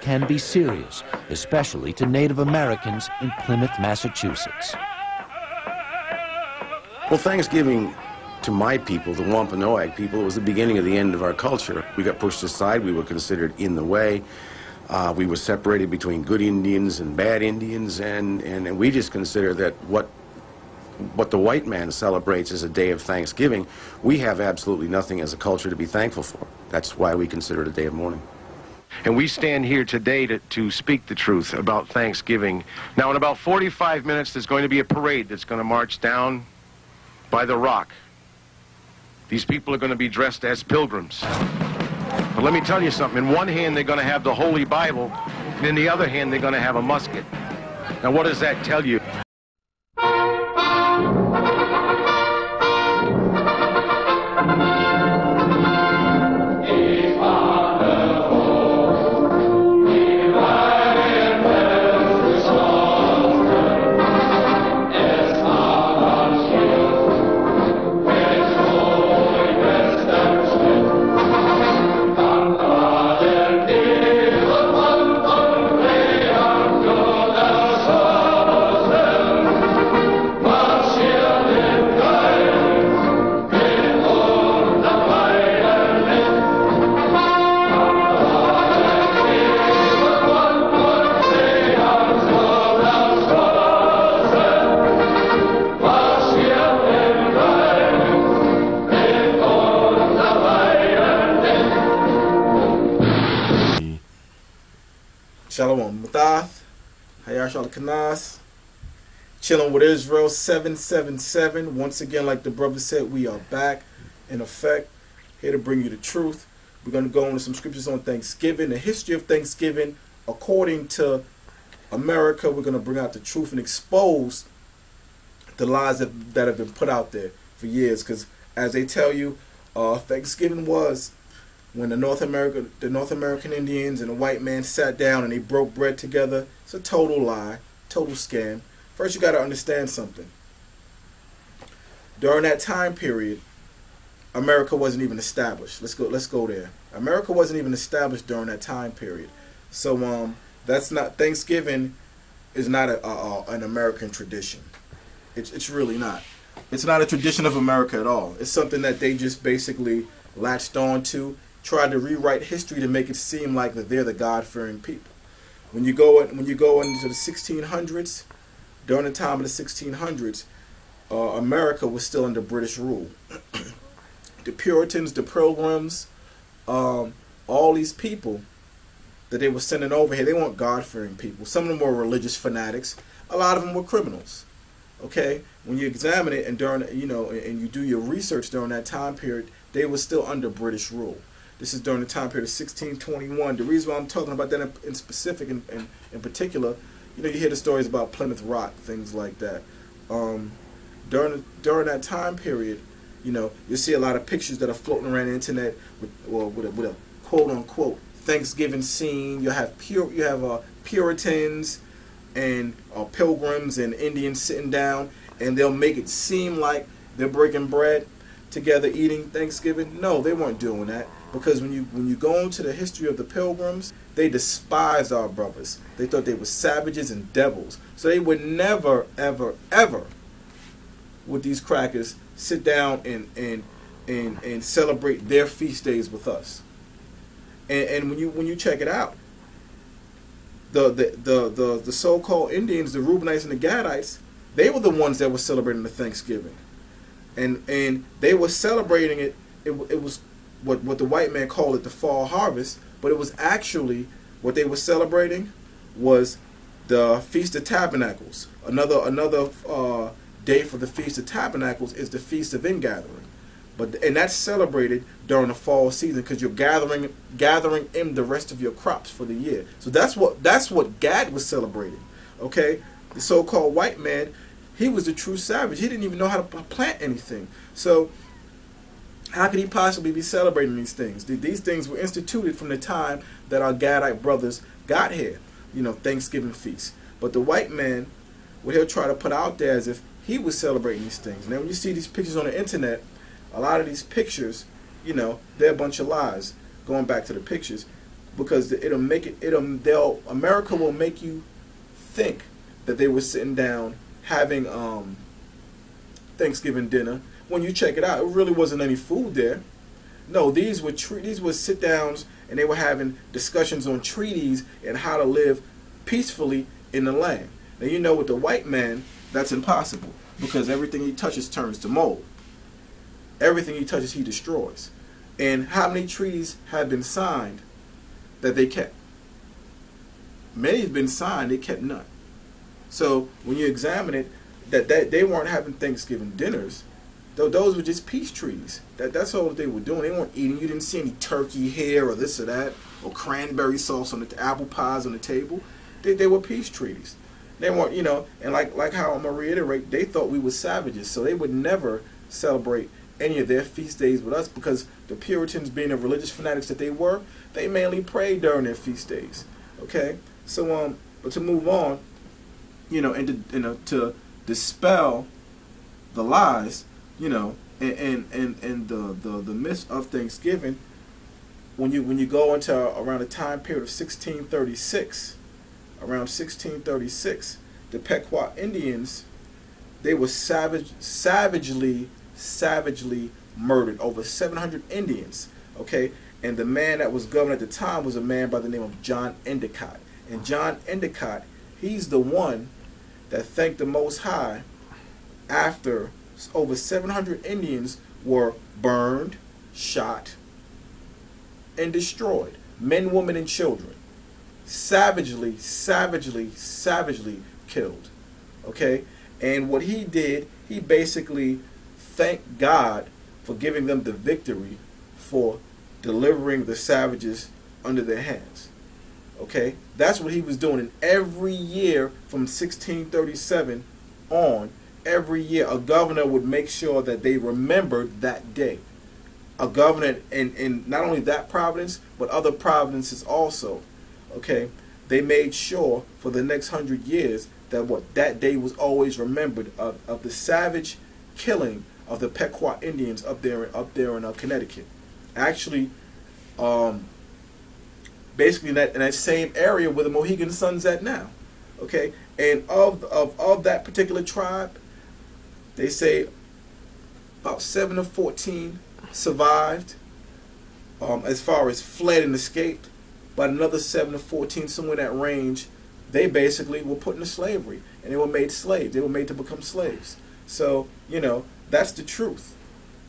can be serious, especially to Native Americans in Plymouth, Massachusetts. Well, Thanksgiving, to my people, the Wampanoag people, it was the beginning of the end of our culture. We got pushed aside. We were considered in the way. We were separated between good Indians and bad Indians, and we just consider that what the white man celebrates as a day of Thanksgiving, we have absolutely nothing as a culture to be thankful for. That's why we consider it a day of mourning. And we stand here today to speak the truth about Thanksgiving. Now, in about 45 minutes, there's going to be a parade that's going to march down by the rock. These people are going to be dressed as pilgrims. But let me tell you something. In one hand, they're going to have the Holy Bible, and in the other hand, they're going to have a musket. Now, what does that tell you? Shalom, Mathath, Hayashal Kanas, chilling with Israel 777. Once again, like the brother said, we are back in effect, here to bring you the truth. We're going to go into some scriptures on Thanksgiving, the history of Thanksgiving according to America. We're going to bring out the truth and expose the lies that have been put out there for years. Because as they tell you, Thanksgiving was when the North American Indians and the white man sat down and they broke bread together. It's a total lie, total scam. First, you got to understand something. During that time period, America wasn't even established. Let's go there. America wasn't even established during that time period. So that's not, Thanksgiving is not an American tradition. It's really not. It's not a tradition of America at all. It's something that they just basically latched on to, tried to rewrite history to make it seem like that they're the God-fearing people. When you go into the 1600s, during the time of the 1600s, America was still under British rule. The Puritans, the Pilgrims, all these people that they were sending over here, they weren't God-fearing people. Some of them were religious fanatics. A lot of them were criminals. Okay, when you examine it and and you do your research during that time period, they were still under British rule. This is during the time period of 1621. The reason why I'm talking about that in specific, in particular, you hear the stories about Plymouth Rock, things like that. During that time period, you see a lot of pictures that are floating around the internet with a quote unquote Thanksgiving scene. You have Puritans and Pilgrims and Indians sitting down, and they'll make it seem like they're breaking bread together, eating Thanksgiving. No, they weren't doing that. Because when you go into the history of the Pilgrims, they despised our brothers. They thought they were savages and devils. So they would never, ever, ever, with these crackers, sit down and celebrate their feast days with us. And when you check it out, the so-called Indians, the Reubenites and the Gadites, they were the ones that were celebrating the Thanksgiving, and they were celebrating it. It was what the white man called it the fall harvest, but it was actually what they were celebrating was the Feast of Tabernacles. Another day for the Feast of Tabernacles is the Feast of Ingathering, and that's celebrated during the fall season because you're gathering in the rest of your crops for the year. So that's what Gad was celebrating. Okay, the so-called white man, he was the true savage. He didn't even know how to plant anything. So how could he possibly be celebrating these things? These things were instituted from the time that our Gadite brothers got here, Thanksgiving feast. But the white man, what he'll try to put out there as if he was celebrating these things. Now, when you see these pictures on the internet, a lot of these pictures, they're a bunch of lies. Going back to the pictures, because America will make you think that they were sitting down having Thanksgiving dinner. When you check it out, it really wasn't any food there. No, these were sit downs, and they were having discussions on treaties and how to live peacefully in the land. Now, you know, with the white man, that's impossible, because everything he touches turns to mold. Everything he touches, he destroys. And how many treaties have been signed that they kept? Many have been signed, they kept none. So when you examine it, that they weren't having Thanksgiving dinners. Those were just peace treaties. That's all they were doing. They weren't eating. You didn't see any turkey here or this or that, or cranberry sauce on the apple pies on the table. They were peace treaties. They weren't, you know, and like how I'm gonna reiterate, they thought we were savages, so they would never celebrate any of their feast days with us, because the Puritans, being the religious fanatics that they were, they mainly prayed during their feast days. Okay, so but to move on, you know, and to dispel the lies, you know, and the myth of Thanksgiving, when you go into around the time period of 1636, around 1636, the Pequot Indians, they were savagely murdered, over 700 Indians. Okay, and the man that was governor at the time was a man by the name of John Endicott. And John Endicott, he's the one that thanked the Most High after over 700 Indians were burned, shot, and destroyed. Men, women, and children. Savagely killed. Okay? And what he did, he basically thanked God for giving them the victory for delivering the savages under their hands. Okay? That's what he was doing. And every year from 1637 on, every year a governor would make sure that they remembered that day. A governor in not only that province, but other provinces also. Okay? They made sure for the next 100 years that that day was always remembered of the savage killing of the Pequot Indians up there in Connecticut. Actually, basically in that same area where the Mohegan Sun's at now. Okay, and of that particular tribe, they say about 7 of 14 survived, as far as fled and escaped. But another 7 of 14, somewhere in that range, they basically were put into slavery, and they were made slaves. They were made to become slaves. So, you know, that's the truth.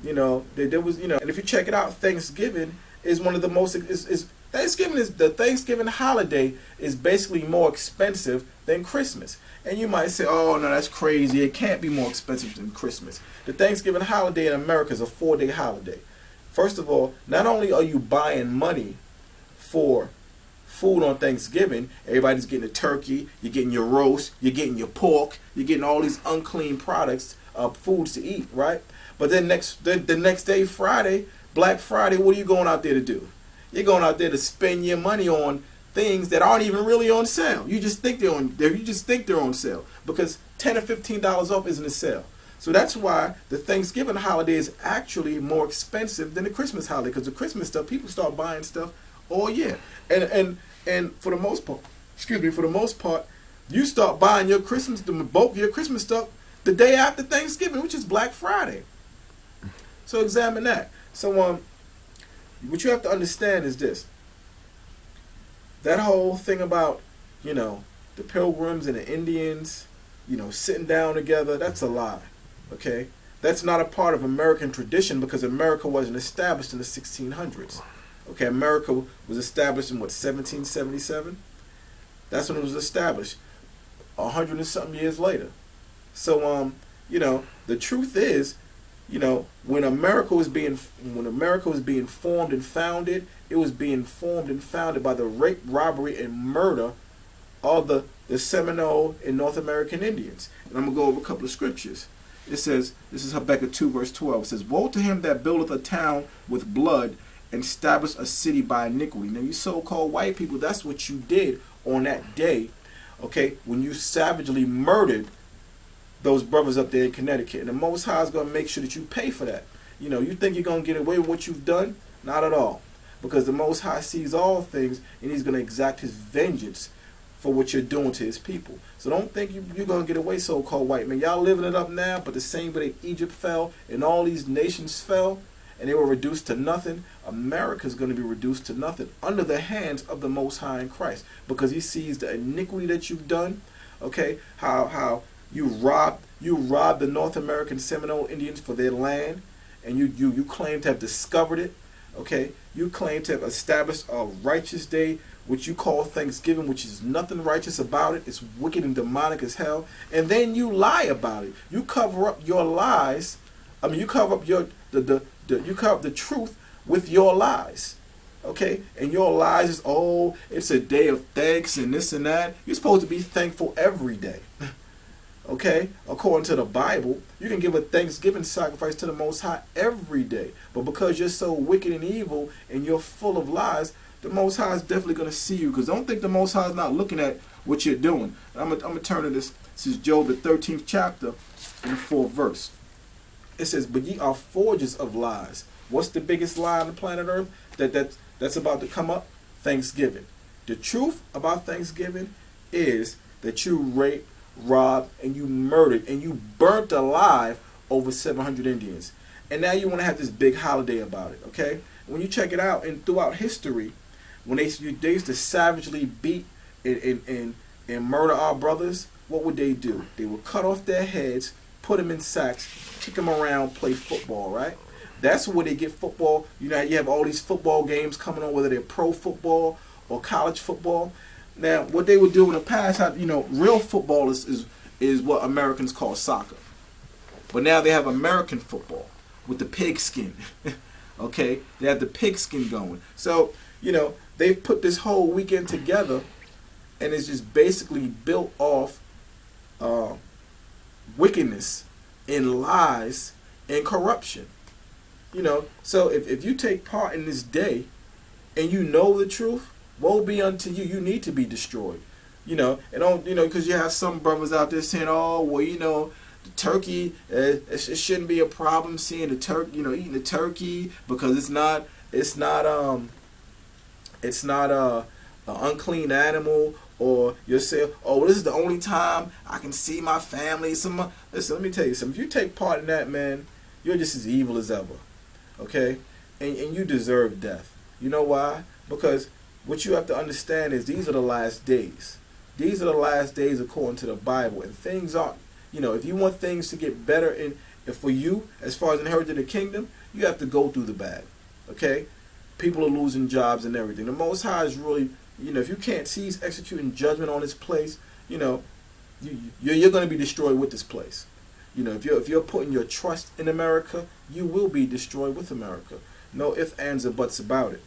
You know, there was, you know, and if you check it out, Thanksgiving is one of the most, the Thanksgiving holiday is basically more expensive than Christmas. And you might say, oh, no, that's crazy. It can't be more expensive than Christmas. The Thanksgiving holiday in America is a 4-day holiday. First of all, not only are you buying money for food on Thanksgiving, everybody's getting a turkey, you're getting your roast, you're getting your pork, you're getting all these unclean products, foods to eat, right? But then the next day, Friday, Black Friday, what are you going out there to do? You're going out there to spend your money on things that aren't even really on sale. You just think they're on sale because $10 or $15 off isn't a sale. So that's why the Thanksgiving holiday is actually more expensive than the Christmas holiday, because the Christmas stuff, people start buying stuff all year. And for the most part, you start buying your Christmas, the bulk of your Christmas stuff the day after Thanksgiving, which is Black Friday. So examine that. So what you have to understand is this. That whole thing about, you know, the Pilgrims and the Indians, you know, sitting down together, that's a lie. Okay? That's not a part of American tradition, because America wasn't established in the 1600s. Okay, America was established in what, 1777? That's when it was established, 100 and something years later. So you know, the truth is, you know, when America was being formed and founded, it was being formed and founded by the rape, robbery, and murder of the Seminole and North American Indians. And I'm gonna go over a couple of scriptures. It says, this is Habakkuk 2 verse 12. It says, "Woe to him that buildeth a town with blood, and establish a city by iniquity." Now, you so-called white people, that's what you did on that day, okay, when you savagely murdered those brothers up there in Connecticut. And the Most High is going to make sure that you pay for that. You know, you think you're going to get away with what you've done? Not at all. because the Most High sees all things, and he's going to exact his vengeance for what you're doing to his people. So don't think you're going to get away, so-called white men. Y'all living it up now, but the same way that Egypt fell and all these nations fell and they were reduced to nothing, America's going to be reduced to nothing under the hands of the Most High in Christ, because he sees the iniquity that you've done. Okay, how you robbed the North American Seminole Indians for their land, and you claim to have discovered it. Okay, you claim to have established a righteous day, which you call Thanksgiving, which is nothing righteous about it. It's wicked and demonic as hell. And then you lie about it. You cover up your lies. I mean, you cover up you cover up the truth with your lies. Okay, and your lies is, oh, it's a day of thanks and this and that. You're supposed to be thankful every day. Okay, according to the Bible, you can give a Thanksgiving sacrifice to the Most High every day. But because you're so wicked and evil and you're full of lies, the Most High is definitely going to see you. Because don't think the Most High is not looking at what you're doing. I'm going to turn to this. This is Job, the 13th chapter, in the 4th verse. It says, but ye are forgers of lies. What's the biggest lie on the planet Earth that's about to come up? Thanksgiving. The truth about Thanksgiving is that you raped, robbed, and you murdered, and you burnt alive over 700 Indians. And now you want to have this big holiday about it, okay? When you check it out, and throughout history, when they used to savagely beat and murder our brothers, what would they do? They would cut off their heads, put them in sacks, kick them around, play football, right? That's where they get football. You know, you have all these football games coming on, whether they're pro football or college football. Now, what they would do in the past, real football is what Americans call soccer. But now they have American football with the pigskin. Okay? They have the pigskin going. So, they've put this whole weekend together, and it's just basically built off wickedness and lies and corruption. So if you take part in this day and you know the truth, woe be unto you. You need to be destroyed. And don't, because you have some brothers out there saying, oh, well, the turkey, it shouldn't be a problem seeing the turkey, eating the turkey, because it's not an unclean animal. Or you'll say, oh, well, this is the only time I can see my family. Listen, let me tell you something. If you take part in that, man, you're just as evil as ever. Okay? And you deserve death. You know why? Because what you have to understand is these are the last days. These are the last days according to the Bible. And things aren't, if you want things to get better for you, as far as inheriting the kingdom, you have to go through the bad. Okay? People are losing jobs and everything. The Most High is really, if you can't see he's executing judgment on this place, you're going to be destroyed with this place. If you're putting your trust in America, you will be destroyed with America. No ifs, ands, or buts about it.